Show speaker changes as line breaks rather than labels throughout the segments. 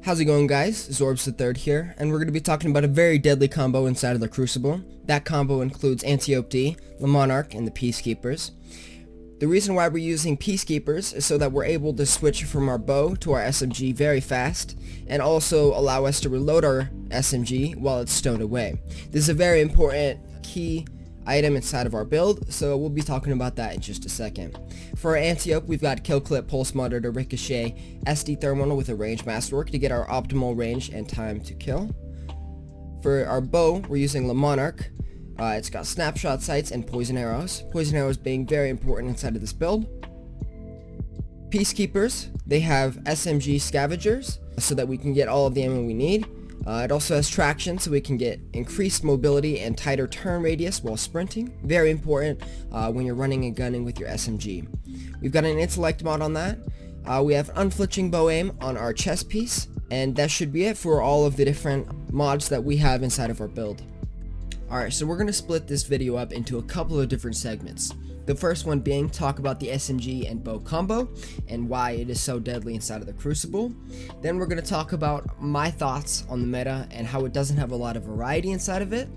How's it going, guys? Zorbs the Third here, and we're going to be talking about a very deadly combo inside of the Crucible. That combo includes Antiope-D, the Monarque, and the Peacekeepers. The reason why we're using Peacekeepers is so that we're able to switch from our bow to our SMG very fast, and also allow us to reload our SMG while it's stowed away. This is a very important key item inside of our build, so we'll be talking about that in just a second. For our Antiope, we've got Kill Clip, Pulse Monitor, Ricochet, SD Thermal with a range masterwork to get our optimal range and time to kill. For our bow, we're using the Monarque. It's got snapshot sights and poison arrows. Poison arrows being very important inside of this build. Peacekeepers, they have SMG scavengers so that we can get all of the ammo we need. It also has traction so we can get increased mobility and tighter turn radius while sprinting. Very important when you're running and gunning with your SMG. We've got an intellect mod on that. We have unflinching bow aim on our chest piece, and that should be it for all of the different mods that we have inside of our build. Alright, so we're going to split this video up into a couple of different segments. The first one being talk about the SMG and bow combo and why it is so deadly inside of the Crucible. Then we're going to talk about my thoughts on the meta and how it doesn't have a lot of variety inside of it.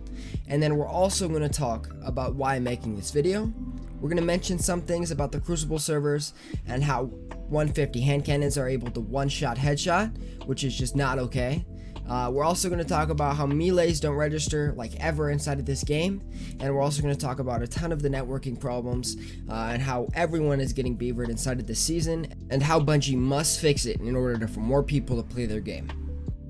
And then we're also going to talk about why I'm making this video. We're going to mention some things about the Crucible servers and how 150 hand cannons are able to one-shot headshot, which is just not okay. We're also going to talk about how melees don't register like ever inside of this game, and we're also going to talk about a ton of the networking problems and how everyone is getting beavered inside of this season, and how Bungie must fix it in order for more people to play their game.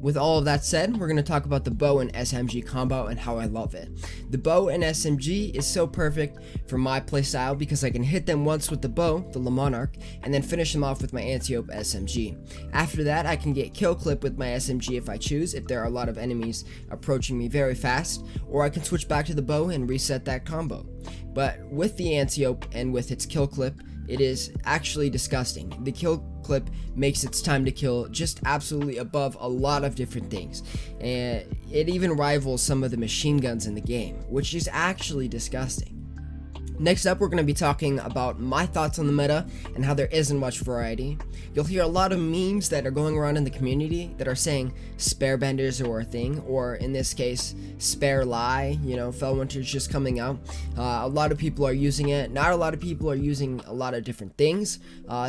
With all of that said, we're going to talk about the bow and SMG combo and how I love it. The bow and SMG is so perfect for my playstyle because I can hit them once with the bow, the Monarque, and then finish them off with my Antiope SMG. After that, I can get kill clip with my SMG if I choose, if there are a lot of enemies approaching me very fast, or I can switch back to the bow and reset that combo. But with the Antiope and with its kill clip, it is actually disgusting. The kill clip makes its time to kill just absolutely above a lot of different things, and it even rivals some of the machine guns in the game, which is actually disgusting. Next up, we're going to be talking about my thoughts on the meta and how there isn't much variety. You'll hear a lot of memes that are going around in the community that are saying spare benders are a thing, or in this case, spare lie, Fellwinter's just coming out. A lot of people are using it. Not a lot of people are using a lot of different things,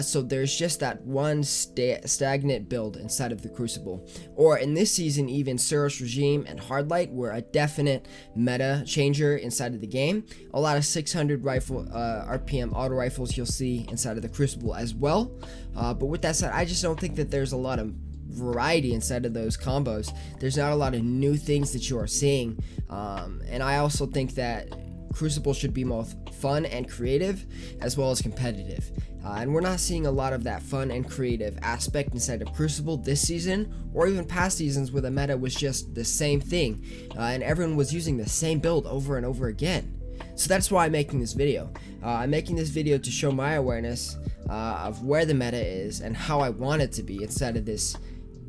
so there's just that one stagnant build inside of the Crucible. Or in this season, even Suros Regime and Hardlight were a definite meta changer inside of the game. A lot of 600 rifle RPM auto rifles you'll see inside of the Crucible as well, but with that said, I just don't think that there's a lot of variety inside of those combos. There's not a lot of new things that you are seeing, and I also think that Crucible should be both fun and creative as well as competitive, and we're not seeing a lot of that fun and creative aspect inside of Crucible this season, or even past seasons where the meta was just the same thing, and everyone was using the same build over and over again. So that's why I'm making this video. I'm making this video to show my awareness of where the meta is and how I want it to be inside of this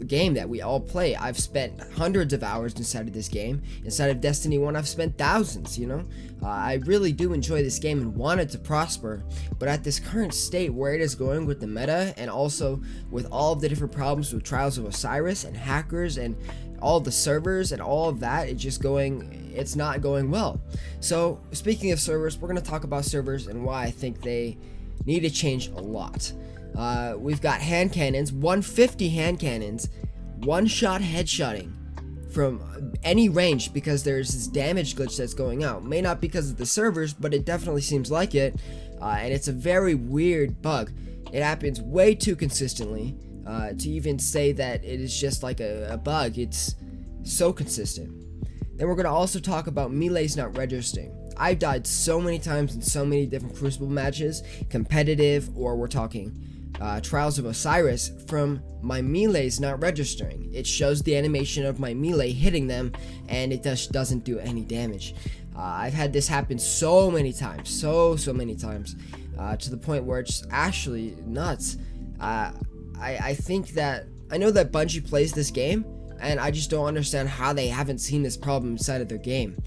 game that we all play. I've spent hundreds of hours inside of this game. Inside of Destiny 1, I've spent thousands, I really do enjoy this game and want it to prosper, but at this current state where it is going with the meta, and also with all of the different problems with Trials of Osiris and hackers and all the servers and all of that, it's not going well. So speaking of servers, we're going to talk about servers and why I think they need to change a lot. We've got hand cannons, 150 hand cannons, one-shot headshotting from any range because there's this damage glitch that's going out. May not because of the servers, but it definitely seems like it, and it's a very weird bug. It happens way too consistently to even say that it is just like a bug. It's so consistent. Then we're going to also talk about melees not registering. I've died so many times in so many different Crucible matches, competitive, or we're talking Trials of Osiris, from my melees not registering. It shows the animation of my melee hitting them, and it just doesn't do any damage. I've had this happen so many times, so many times, to the point where it's actually nuts. I think that I know that Bungie plays this game, and I just don't understand how they haven't seen this problem inside of their game.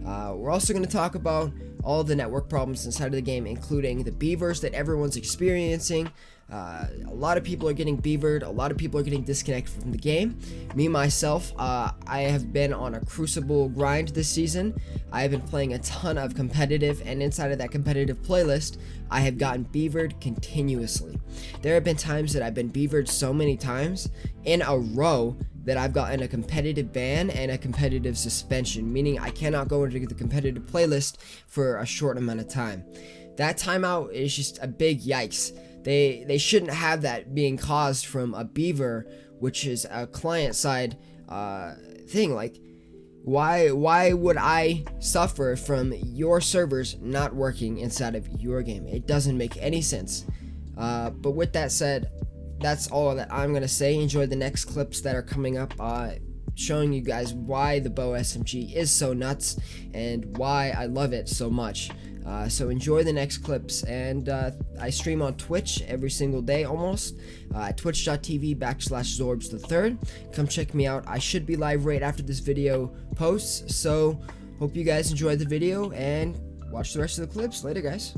We're also going to talk about all the network problems inside of the game, including the beavers that everyone's experiencing. A lot of people are getting beavered, a lot of people are getting disconnected from the game. Me, myself, I have been on a crucible grind this season. I have been playing a ton of competitive, and inside of that competitive playlist, I have gotten beavered continuously. There have been times that I've been beavered so many times in a row that I've gotten a competitive ban and a competitive suspension, meaning I cannot go into the competitive playlist for a short amount of time. That timeout is just a big yikes. They shouldn't have that being caused from a beaver, which is a client-side thing. Like, why would I suffer from your servers not working inside of your game? It doesn't make any sense. But with that said, that's all that I'm gonna say. Enjoy the next clips that are coming up, showing you guys why the bow SMG is so nuts and why I love it so much. So enjoy the next clips, and I stream on Twitch every single day almost, twitch.tv/Zorbs3. Come check me out. I should be live right after this video posts, so hope you guys enjoyed the video and watch the rest of the clips. Later, guys.